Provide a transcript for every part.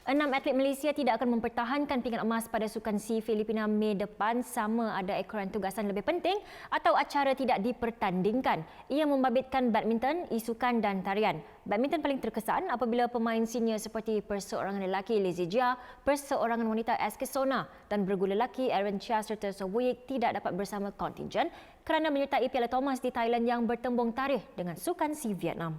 Enam atlet Malaysia tidak akan mempertahankan pingat emas pada Sukan C Filipina Mei depan sama ada ekoran tugasan lebih penting atau acara tidak dipertandingkan. Ia membabitkan badminton, isukan dan tarian. Badminton paling terkesan apabila pemain senior seperti perseorangan lelaki Lizzie Jia, perseorangan wanita SK Sona dan bergu lelaki Aaron Chia serta Sowik tidak dapat bersama kontingen kerana menyertai Piala Thomas di Thailand yang bertembung tarikh dengan Sukan C Vietnam.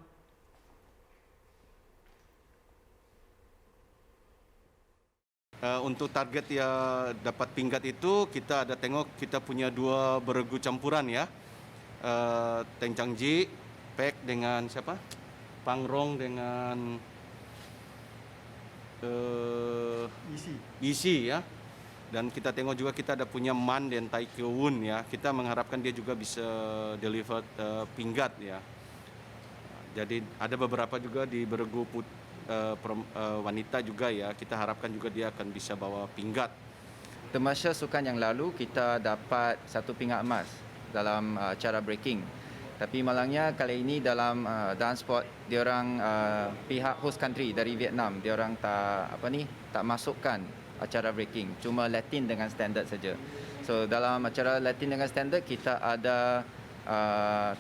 Untuk target yang dapat pinggat itu kita ada tengok kita punya dua beregu campuran ya. Teng Chang Ji, Pek dengan siapa? Pangrong dengan Isi ya. Dan kita tengok juga kita ada punya Man dan Tai Kyo Woon ya. Kita mengharapkan dia juga bisa deliver pinggat ya. Jadi ada beberapa juga di beregu wanita juga ya, kita harapkan juga dia akan bisa bawa pinggat. Temasya sukan yang lalu kita dapat satu pinggat emas dalam cara breaking. Tapi malangnya kali ini dalam dance sport diorang pihak host country dari Vietnam diorang tak masukkan acara breaking, cuma Latin dengan standard saja. So dalam acara Latin dengan standard kita ada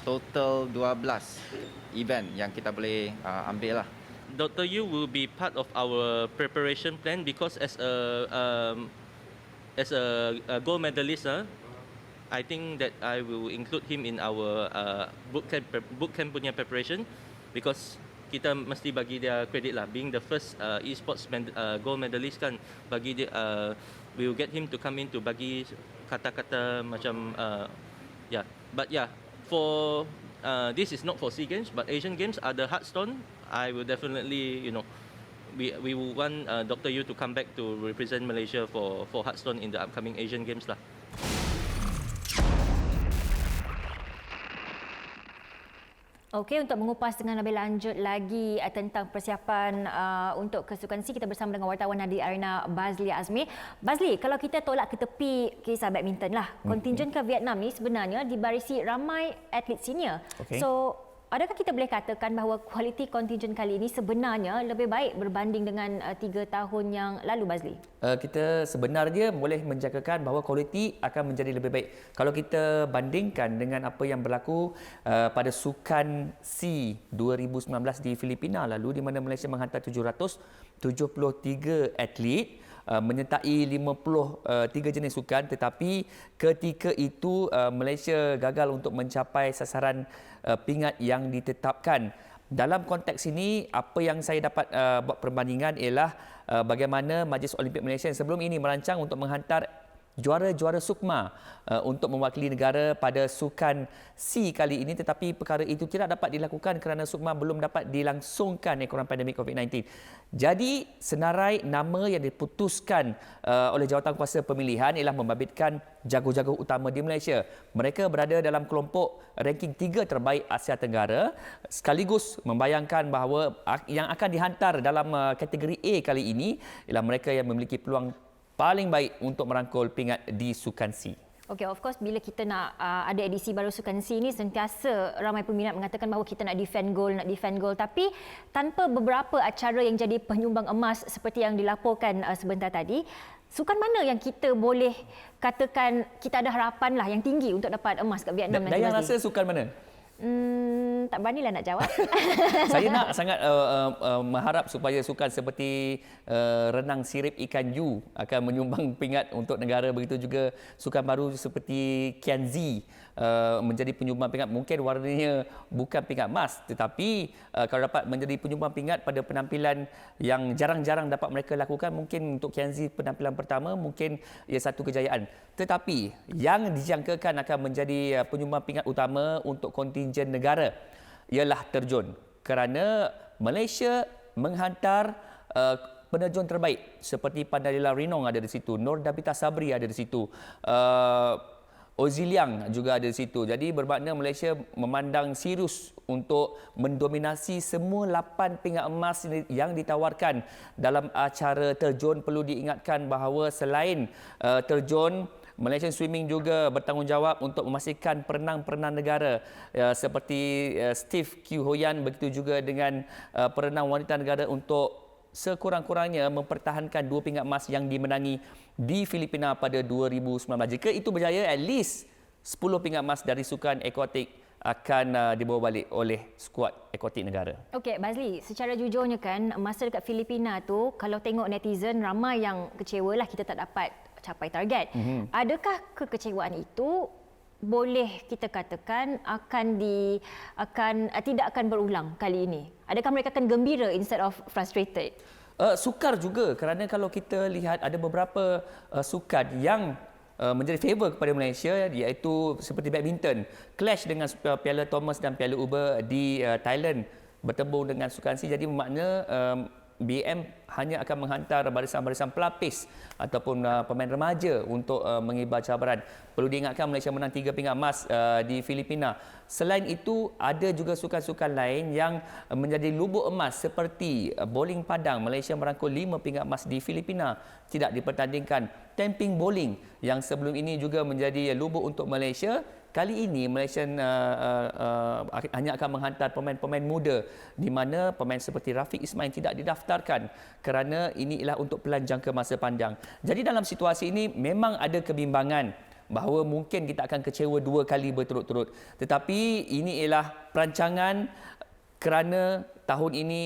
total 12 event yang kita boleh ambil lah. Dr. Yu will be part of our preparation plan because as a gold medalist, I think that I will include him in our boot camp punya preparation because kita mesti bagi dia credit lah, being the first esports gold medalist kan, bagi dia we will get him to come in to bagi kata-kata macam yeah, but yeah, for this is not for SEA Games, but Asian Games are the Hearthstone. I will definitely, we will want Dr. Yu to come back to represent Malaysia for Hearthstone in the upcoming Asian Games lah. Okey, untuk mengupas dengan lebih lanjut lagi tentang persiapan untuk kesukan C, kita bersama dengan wartawan Nadi Arina Bazli Azmi. Bazli, kalau kita tolak ke tepi kisah badminton lah, kontingen ke Vietnam ni sebenarnya dibarisi ramai atlet senior. Okay. So, adakah kita boleh katakan bahawa kualiti kontingen kali ini sebenarnya lebih baik berbanding dengan 3 tahun yang lalu, Bazli? Kita sebenarnya boleh menjangkakan bahawa kualiti akan menjadi lebih baik. Kalau kita bandingkan dengan apa yang berlaku pada Sukan C 2019 di Filipina lalu, di mana Malaysia menghantar 773 atlet menyertai 53 jenis sukan, tetapi ketika itu Malaysia gagal untuk mencapai sasaran pingat yang ditetapkan. Dalam konteks ini, apa yang saya dapat buat perbandingan ialah bagaimana Majlis Olimpik Malaysia yang sebelum ini merancang untuk menghantar juara-juara sukma untuk mewakili negara pada Sukan C kali ini, tetapi perkara itu tidak dapat dilakukan kerana sukma belum dapat dilangsungkan ekoran pandemik COVID-19. Jadi, senarai nama yang diputuskan oleh Jawatankuasa Pemilihan ialah membabitkan jago-jago utama di Malaysia. Mereka berada dalam kelompok ranking 3 terbaik Asia Tenggara, sekaligus membayangkan bahawa yang akan dihantar dalam kategori A kali ini ialah mereka yang memiliki peluang paling baik untuk merangkul pingat di Sukan C. Okey, of course bila kita nak ada edisi baru Sukan C ni, sentiasa ramai peminat mengatakan bahawa kita nak defend gold, tapi tanpa beberapa acara yang jadi penyumbang emas seperti yang dilaporkan sebentar tadi, sukan mana yang kita boleh katakan kita ada harapan lah yang tinggi untuk dapat emas kat Vietnam nanti? Dayang rasa sukan mana? Tak beranilah nak jawab. Saya nak sangat mengharap supaya sukan seperti renang sirip ikan yu akan menyumbang pingat untuk negara. Begitu juga sukan baru seperti Kianzi menjadi penyumbang pingat. Mungkin warnanya bukan pingat emas, tetapi kalau dapat menjadi penyumbang pingat pada penampilan yang jarang-jarang dapat mereka lakukan, mungkin untuk Kianzi penampilan pertama mungkin ia satu kejayaan. Tetapi yang dijangkakan akan menjadi penyumbang pingat utama untuk kontingen negara ialah terjun, kerana Malaysia menghantar penerjun terbaik seperti Pandalila Rinong ada di situ, Nur Dabita Sabri ada di situ, Oziliang juga ada di situ. Jadi bermakna Malaysia memandang serius untuk mendominasi semua 8 pingat emas yang ditawarkan dalam acara terjun. Perlu diingatkan bahawa selain terjun, Malaysian Swimming juga bertanggungjawab untuk memastikan perenang-perenang negara seperti Steve Q Hoyan, begitu juga dengan perenang wanita negara untuk sekurang-kurangnya mempertahankan 2 pingat emas yang dimenangi di Filipina pada 2019. Jika itu berjaya, at least 10 pingat emas dari sukan akuatik akan dibawa balik oleh skuad akuatik negara. Okey, Bazli, secara jujurnya kan, masa dekat Filipina tu, kalau tengok netizen, ramai yang kecewa lah kita tak dapat capai target. Adakah kekecewaan itu boleh kita katakan tidak akan berulang kali ini? Adakah mereka akan gembira instead of frustrated? Sukar juga, kerana kalau kita lihat ada beberapa sukan yang menjadi favor kepada Malaysia, iaitu seperti badminton. Clash dengan Piala Thomas dan Piala Uber di Thailand bertembung dengan sukan C. Jadi bermakna BM hanya akan menghantar barisan-barisan pelapis ataupun pemain remaja untuk mengibar cabaran. Perlu diingatkan Malaysia menang 3 pingat emas di Filipina. Selain itu, ada juga sukan-sukan lain yang menjadi lubuk emas seperti bowling padang. Malaysia merangkul 5 pingat emas di Filipina. Tidak dipertandingkan. Tamping bowling yang sebelum ini juga menjadi lubuk untuk Malaysia. Kali ini Malaysia hanya akan menghantar pemain-pemain muda, di mana pemain seperti Rafiq Ismail tidak didaftarkan kerana ini ialah untuk pelan jangka masa panjang. Jadi dalam situasi ini memang ada kebimbangan bahawa mungkin kita akan kecewa 2 kali berturut-turut. Tetapi ini ialah perancangan kerana tahun ini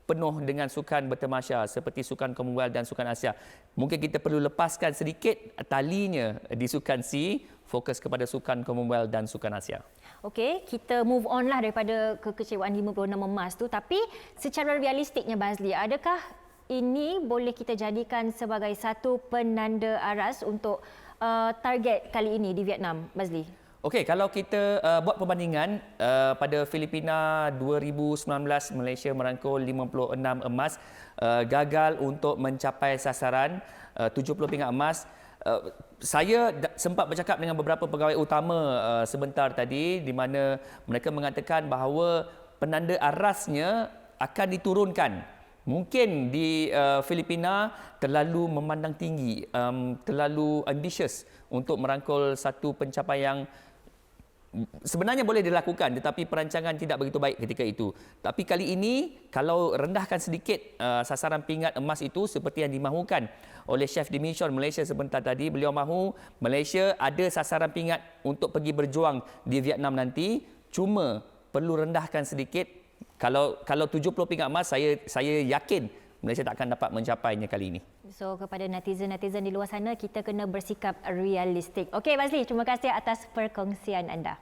penuh dengan sukan bertemasya seperti sukan Commonwealth dan sukan Asia. Mungkin kita perlu lepaskan sedikit talinya di sukan C, fokus kepada sukan Commonwealth dan sukan Asia. Okey, kita move on lah daripada kekecewaan 56 emas tu. Tapi secara realistiknya, Bazli, adakah ini boleh kita jadikan sebagai satu penanda aras untuk target kali ini di Vietnam, Bazli? Okey, kalau kita buat perbandingan pada Filipina 2019, Malaysia merangkul 56 emas, gagal untuk mencapai sasaran 70 pingat emas. Saya sempat bercakap dengan beberapa pegawai utama sebentar tadi, di mana mereka mengatakan bahawa penanda arasnya akan diturunkan. Mungkin di Filipina terlalu memandang tinggi, terlalu ambitious untuk merangkul satu pencapaian sebenarnya boleh dilakukan, tetapi perancangan tidak begitu baik ketika itu. Tapi kali ini, kalau rendahkan sedikit sasaran pingat emas itu seperti yang dimahukan oleh Chef Dimission Malaysia sebentar tadi, beliau mahu Malaysia ada sasaran pingat untuk pergi berjuang di Vietnam nanti, cuma perlu rendahkan sedikit. Kalau 70 pingat emas, saya yakin Malaysia tak akan dapat mencapainya kali ini. So, kepada netizen-netizen di luar sana, kita kena bersikap realistik. Okey, Bazli, terima kasih atas perkongsian anda.